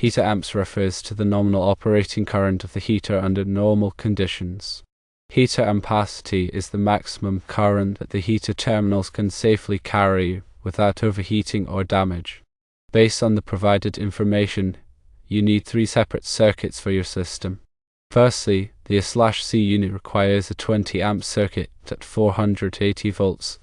Heater amps refers to the nominal operating current of the heater under normal conditions. Heater ampacity is the maximum current that the heater terminals can safely carry without overheating or damage. Based on the provided information, you need 3 separate circuits for your system. Firstly, the A/C unit requires a 20 amp circuit at 480 volts,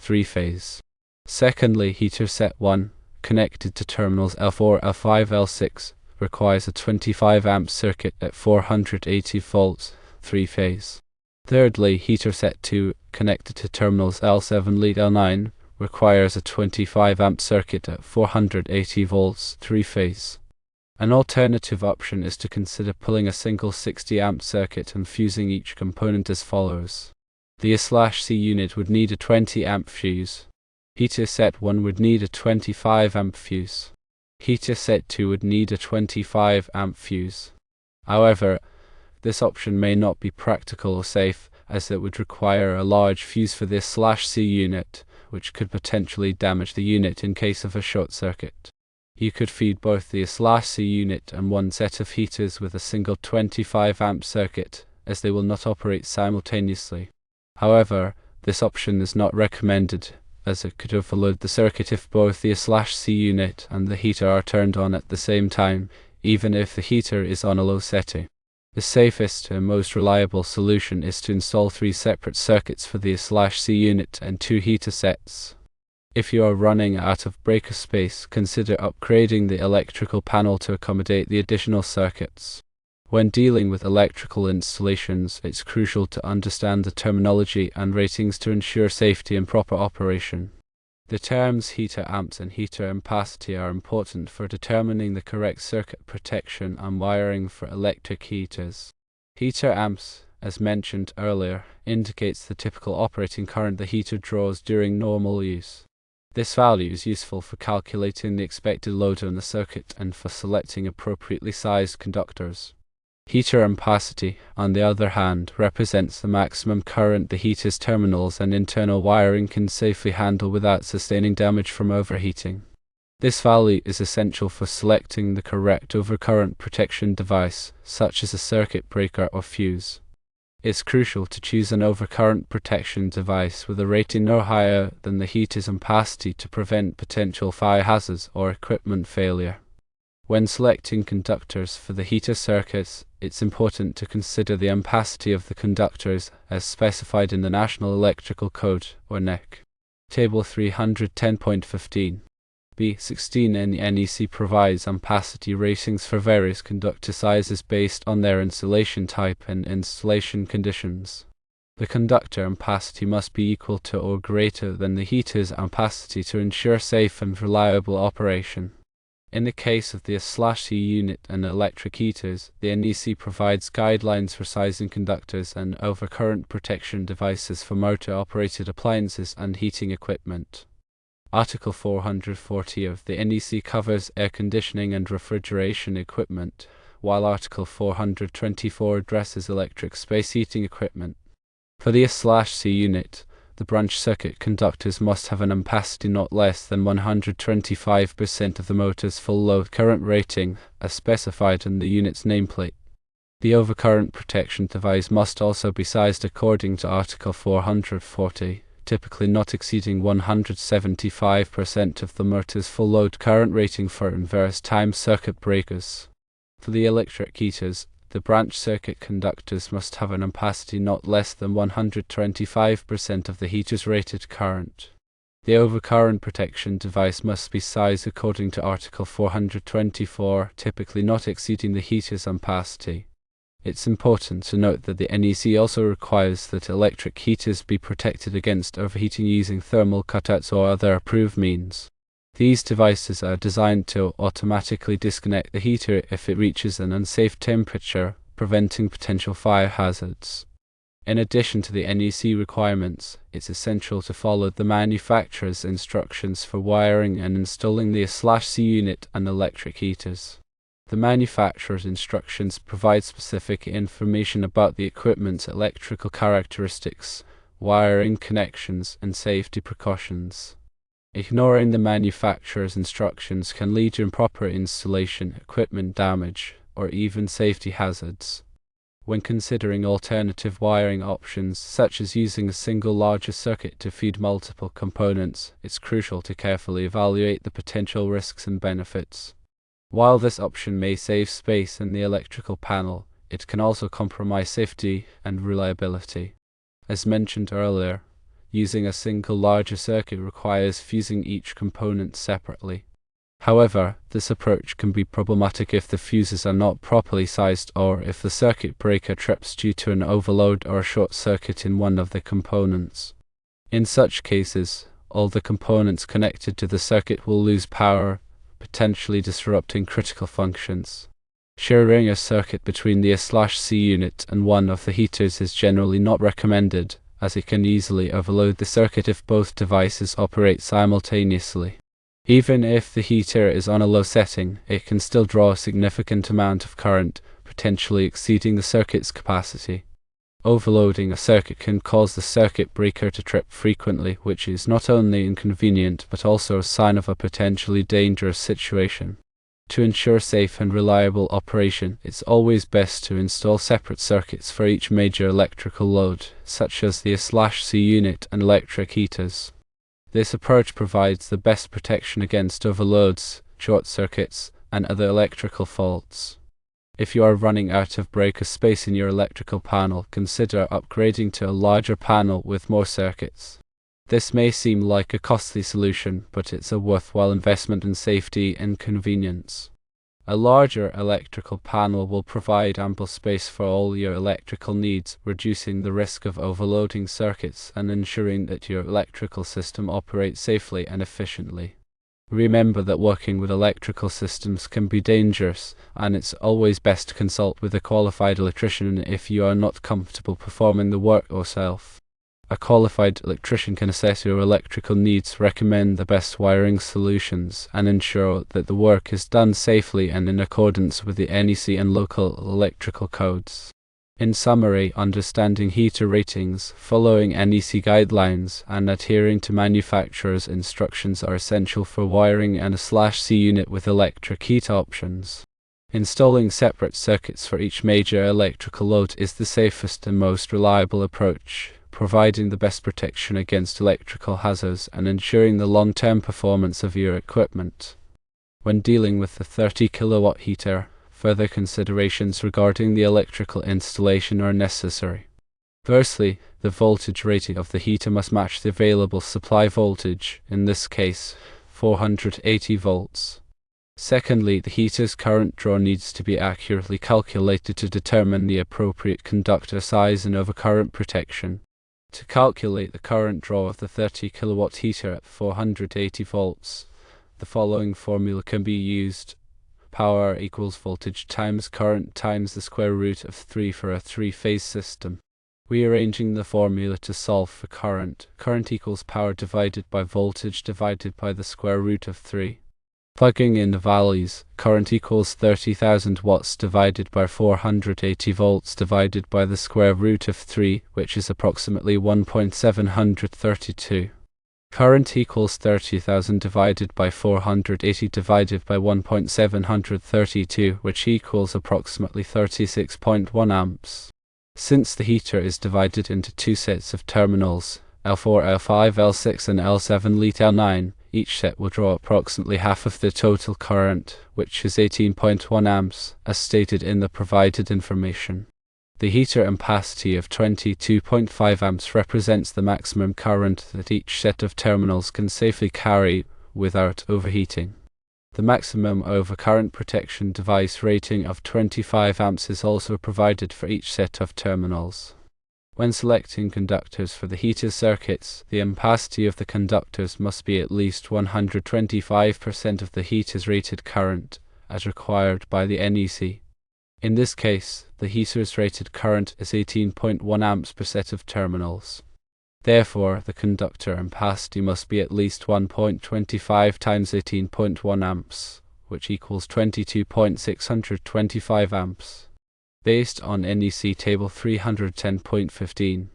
3-phase. Secondly, heater set 1, connected to terminals L4, L5, L6, requires a 25 amp circuit at 480 volts, 3-phase. Thirdly, heater set 2, connected to terminals L7, lead L9, requires a 25 amp circuit at 480 volts, 3-phase. An alternative option is to consider pulling a single 60 amp circuit and fusing each component as follows. The A/C unit would need a 20 amp fuse. Heater set 1 would need a 25 amp fuse. Heater set 2 would need a 25 amp fuse. However, this option may not be practical or safe, as it would require a large fuse for the A/C unit, which could potentially damage the unit in case of a short circuit. You could feed both the A/C unit and one set of heaters with a single 25 amp circuit, as they will not operate simultaneously. However, this option is not recommended, as it could overload the circuit if both the A/C unit and the heater are turned on at the same time, even if the heater is on a low setting. The safest and most reliable solution is to install 3 separate circuits for the A/C unit and 2 heater sets. If you are running out of breaker space, consider upgrading the electrical panel to accommodate the additional circuits. When dealing with electrical installations, it's crucial to understand the terminology and ratings to ensure safety and proper operation. The terms heater amps and heater ampacity are important for determining the correct circuit protection and wiring for electric heaters. Heater amps, as mentioned earlier, indicates the typical operating current the heater draws during normal use. This value is useful for calculating the expected load on the circuit and for selecting appropriately sized conductors. Heater ampacity, on the other hand, represents the maximum current the heater's terminals and internal wiring can safely handle without sustaining damage from overheating. This value is essential for selecting the correct overcurrent protection device, such as a circuit breaker or fuse. It's crucial to choose an overcurrent protection device with a rating no higher than the heater's ampacity to prevent potential fire hazards or equipment failure. When selecting conductors for the heater circuits, it's important to consider the ampacity of the conductors as specified in the National Electrical Code, or NEC. Table 310.15. B16 and the NEC provides ampacity ratings for various conductor sizes based on their insulation type and installation conditions. The conductor ampacity must be equal to or greater than the heater's ampacity to ensure safe and reliable operation. In the case of the A/C unit and electric heaters, the NEC provides guidelines for sizing conductors and overcurrent protection devices for motor-operated appliances and heating equipment. Article 440 of the NEC covers air conditioning and refrigeration equipment, while Article 424 addresses electric space heating equipment. For the A/C unit, the branch circuit conductors must have an ampacity not less than 125% of the motor's full load current rating, as specified in the unit's nameplate. The overcurrent protection device must also be sized according to Article 440. Typically not exceeding 175% of the motor's full load current rating for inverse time circuit breakers. For the electric heaters, the branch circuit conductors must have an ampacity not less than 125% of the heater's rated current. The overcurrent protection device must be sized according to Article 424, typically not exceeding the heater's ampacity. It's important to note that the NEC also requires that electric heaters be protected against overheating using thermal cutouts or other approved means. These devices are designed to automatically disconnect the heater if it reaches an unsafe temperature, preventing potential fire hazards. In addition to the NEC requirements, it's essential to follow the manufacturer's instructions for wiring and installing the A/C unit and electric heaters. The manufacturer's instructions provide specific information about the equipment's electrical characteristics, wiring connections, and safety precautions. Ignoring the manufacturer's instructions can lead to improper installation, equipment damage, or even safety hazards. When considering alternative wiring options, such as using a single larger circuit to feed multiple components, it's crucial to carefully evaluate the potential risks and benefits. While this option may save space in the electrical panel, it can also compromise safety and reliability. As mentioned earlier, using a single larger circuit requires fusing each component separately. However, this approach can be problematic if the fuses are not properly sized or if the circuit breaker trips due to an overload or a short circuit in one of the components. In such cases, all the components connected to the circuit will lose power, potentially disrupting critical functions. Sharing a circuit between the A/C unit and one of the heaters is generally not recommended, as it can easily overload the circuit if both devices operate simultaneously. Even if the heater is on a low setting, it can still draw a significant amount of current, potentially exceeding the circuit's capacity. Overloading a circuit can cause the circuit breaker to trip frequently, which is not only inconvenient but also a sign of a potentially dangerous situation. To ensure safe and reliable operation, it's always best to install separate circuits for each major electrical load, such as the A/C unit and electric heaters. This approach provides the best protection against overloads, short circuits, and other electrical faults. If you are running out of breaker space in your electrical panel, consider upgrading to a larger panel with more circuits. This may seem like a costly solution, but it's a worthwhile investment in safety and convenience. A larger electrical panel will provide ample space for all your electrical needs, reducing the risk of overloading circuits and ensuring that your electrical system operates safely and efficiently. Remember that working with electrical systems can be dangerous, and it's always best to consult with a qualified electrician if you are not comfortable performing the work yourself. A qualified electrician can assess your electrical needs, recommend the best wiring solutions, and ensure that the work is done safely and in accordance with the NEC and local electrical codes. In summary, understanding heater ratings, following NEC guidelines, and adhering to manufacturer's instructions are essential for wiring an A/C unit with electric heat options. Installing separate circuits for each major electrical load is the safest and most reliable approach, providing the best protection against electrical hazards and ensuring the long-term performance of your equipment. When dealing with the 30 kilowatt heater, further considerations regarding the electrical installation are necessary. Firstly, the voltage rating of the heater must match the available supply voltage, in this case 480 volts. Secondly, the heater's current draw needs to be accurately calculated to determine the appropriate conductor size and overcurrent protection. To calculate the current draw of the 30 kilowatt heater at 480 volts, the following formula can be used. Power equals voltage times current times the square root of 3 for a three-phase system. Rearranging the formula to solve for current. Current equals power divided by voltage divided by the square root of 3. Plugging in the values, current equals 30,000 watts divided by 480 volts divided by the square root of 3, which is approximately 1.732. Current equals 30,000 divided by 480 divided by 1.732, which equals approximately 36.1 amps. Since the heater is divided into two sets of terminals, L4, L5, L6 and L7 lead L9, each set will draw approximately half of the total current, which is 18.1 amps, as stated in the provided information. The heater ampacity of 22.5 amps represents the maximum current that each set of terminals can safely carry without overheating. The maximum overcurrent protection device rating of 25 amps is also provided for each set of terminals. When selecting conductors for the heater circuits, the ampacity of the conductors must be at least 125% of the heater's rated current, as required by the NEC. In this case, the heater's rated current is 18.1 amps per set of terminals. Therefore, the conductor ampacity must be at least 1.25 times 18.1 amps, which equals 22.625 amps. Based on NEC Table 310.15.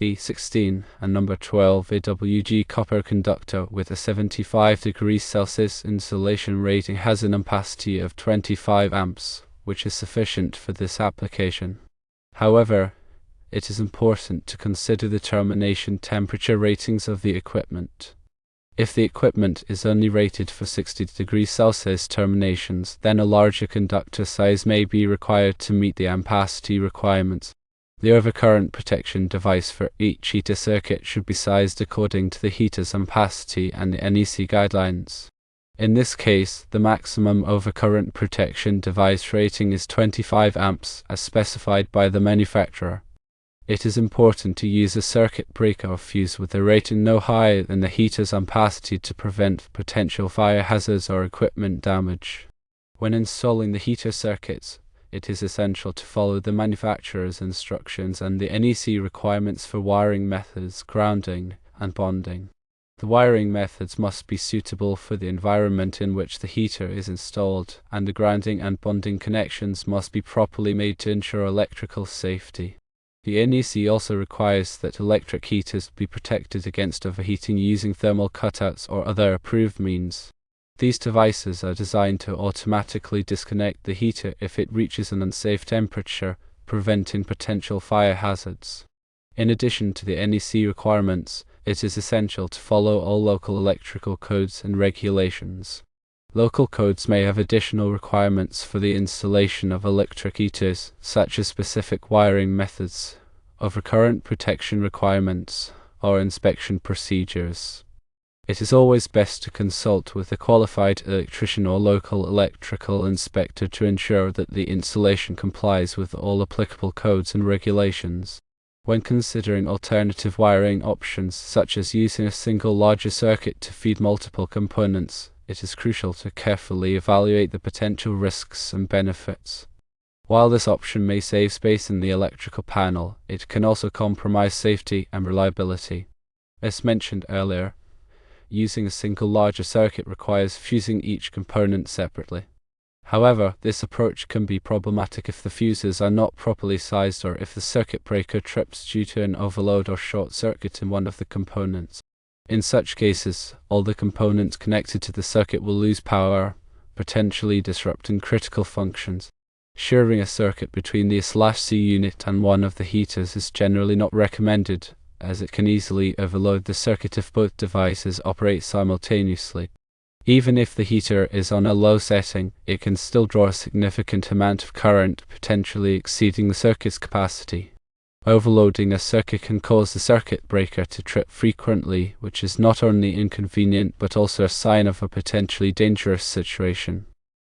E16 and number 12 AWG copper conductor with a 75 degrees Celsius insulation rating has an ampacity of 25 amps, which is sufficient for this application. However, it is important to consider the termination temperature ratings of the equipment. If the equipment is only rated for 60 degrees Celsius terminations, then a larger conductor size may be required to meet the ampacity requirements. The overcurrent protection device for each heater circuit should be sized according to the heater's ampacity and the NEC guidelines. In this case, the maximum overcurrent protection device rating is 25 amps as specified by the manufacturer. It is important to use a circuit breaker or fuse with a rating no higher than the heater's ampacity to prevent potential fire hazards or equipment damage. When installing the heater circuits, it is essential to follow the manufacturer's instructions and the NEC requirements for wiring methods, grounding, and bonding. The wiring methods must be suitable for the environment in which the heater is installed, and the grounding and bonding connections must be properly made to ensure electrical safety. The NEC also requires that electric heaters be protected against overheating using thermal cutouts or other approved means. These devices are designed to automatically disconnect the heater if it reaches an unsafe temperature, preventing potential fire hazards. In addition to the NEC requirements, it is essential to follow all local electrical codes and regulations. Local codes may have additional requirements for the installation of electric heaters, such as specific wiring methods, overcurrent protection requirements, or inspection procedures. It is always best to consult with a qualified electrician or local electrical inspector to ensure that the installation complies with all applicable codes and regulations. When considering alternative wiring options, such as using a single larger circuit to feed multiple components, it is crucial to carefully evaluate the potential risks and benefits. While this option may save space in the electrical panel, it can also compromise safety and reliability. As mentioned earlier, using a single larger circuit requires fusing each component separately. However, this approach can be problematic if the fuses are not properly sized or if the circuit breaker trips due to an overload or short circuit in one of the components. In such cases, all the components connected to the circuit will lose power, potentially disrupting critical functions. Sharing a circuit between the A/C unit and one of the heaters is generally not recommended, as it can easily overload the circuit if both devices operate simultaneously. Even if the heater is on a low setting, it can still draw a significant amount of current, potentially exceeding the circuit's capacity. Overloading a circuit can cause the circuit breaker to trip frequently, which is not only inconvenient but also a sign of a potentially dangerous situation.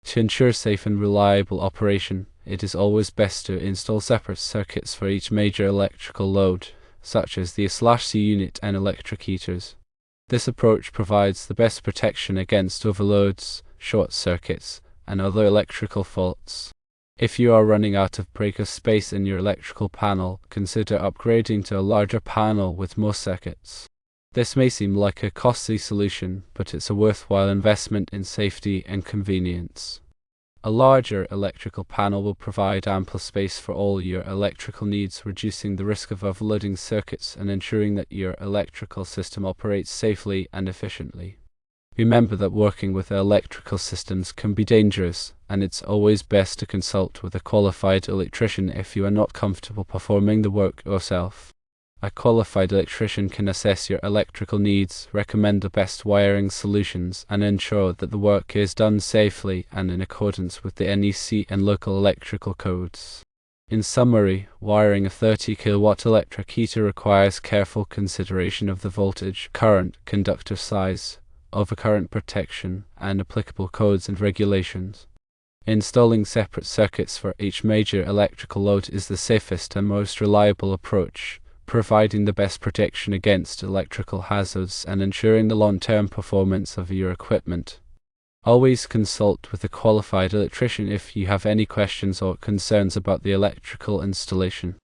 To ensure safe and reliable operation, it is always best to install separate circuits for each major electrical load, such as the A/C unit and electric heaters. This approach provides the best protection against overloads, short circuits, and other electrical faults. If you are running out of breaker space in your electrical panel, consider upgrading to a larger panel with more circuits. This may seem like a costly solution, but it's a worthwhile investment in safety and convenience. A larger electrical panel will provide ample space for all your electrical needs, reducing the risk of overloading circuits and ensuring that your electrical system operates safely and efficiently. Remember that working with electrical systems can be dangerous, and it's always best to consult with a qualified electrician if you are not comfortable performing the work yourself. A qualified electrician can assess your electrical needs, recommend the best wiring solutions, and ensure that the work is done safely and in accordance with the NEC and local electrical codes. In summary, wiring a 30 kW electric heater requires careful consideration of the voltage, current, conductor size, overcurrent protection, and applicable codes and regulations. Installing separate circuits for each major electrical load is the safest and most reliable approach, providing the best protection against electrical hazards and ensuring the long-term performance of your equipment. Always consult with a qualified electrician if you have any questions or concerns about the electrical installation.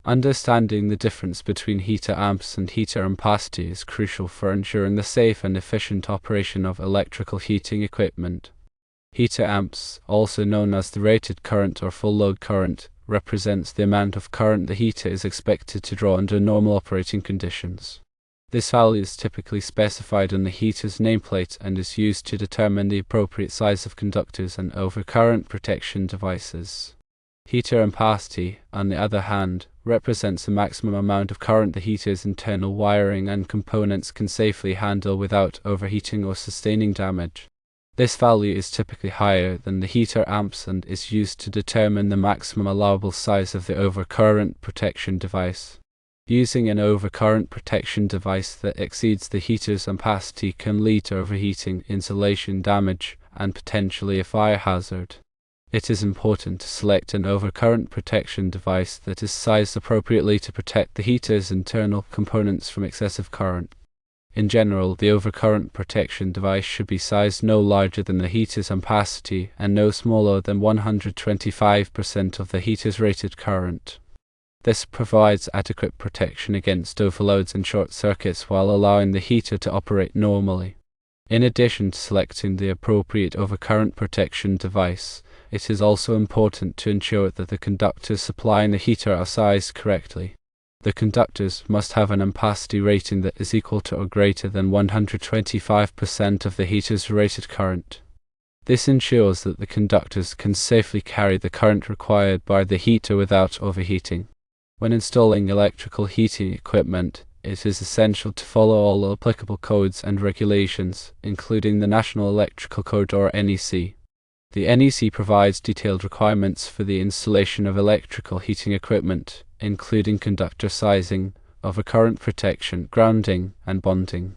Understanding the difference between heater amps and heater ampacity is crucial for ensuring the safe and efficient operation of electrical heating equipment. Heater amps, also known as the rated current or full load current, represents the amount of current the heater is expected to draw under normal operating conditions. This value is typically specified on the heater's nameplate and is used to determine the appropriate size of conductors and overcurrent protection devices. Heater ampacity, on the other hand, represents the maximum amount of current the heater's internal wiring and components can safely handle without overheating or sustaining damage. This value is typically higher than the heater amps and is used to determine the maximum allowable size of the overcurrent protection device. Using an overcurrent protection device that exceeds the heater's ampacity can lead to overheating, insulation damage, and potentially a fire hazard. It is important to select an overcurrent protection device that is sized appropriately to protect the heater's internal components from excessive current. In general, the overcurrent protection device should be sized no larger than the heater's ampacity and no smaller than 125% of the heater's rated current. This provides adequate protection against overloads and short circuits while allowing the heater to operate normally. In addition to selecting the appropriate overcurrent protection device, it is also important to ensure that the conductors supplying the heater are sized correctly. The conductors must have an ampacity rating that is equal to or greater than 125% of the heater's rated current. This ensures that the conductors can safely carry the current required by the heater without overheating. When installing electrical heating equipment, it is essential to follow all applicable codes and regulations, including the National Electrical Code or NEC. The NEC provides detailed requirements for the installation of electrical heating equipment, including conductor sizing, overcurrent protection, grounding, and bonding.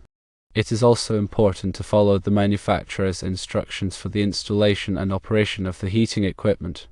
It is also important to follow the manufacturer's instructions for the installation and operation of the heating equipment.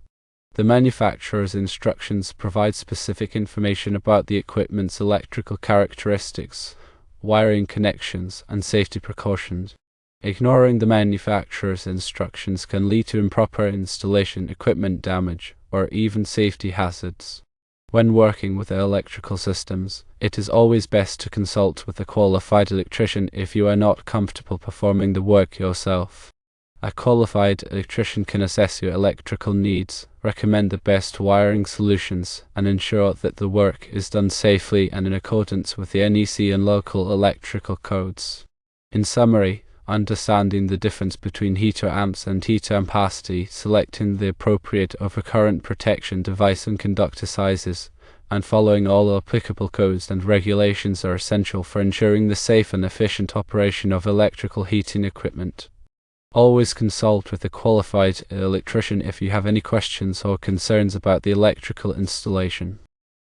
The manufacturer's instructions provide specific information about the equipment's electrical characteristics, wiring connections, and safety precautions. Ignoring the manufacturer's instructions can lead to improper installation, equipment damage, or even safety hazards. When working with electrical systems, it is always best to consult with a qualified electrician if you are not comfortable performing the work yourself. A qualified electrician can assess your electrical needs, recommend the best wiring solutions, and ensure that the work is done safely and in accordance with the NEC and local electrical codes. In summary, understanding the difference between heater amps and heater ampacity, selecting the appropriate overcurrent protection device and conductor sizes, and following all applicable codes and regulations are essential for ensuring the safe and efficient operation of electrical heating equipment. Always consult with a qualified electrician if you have any questions or concerns about the electrical installation.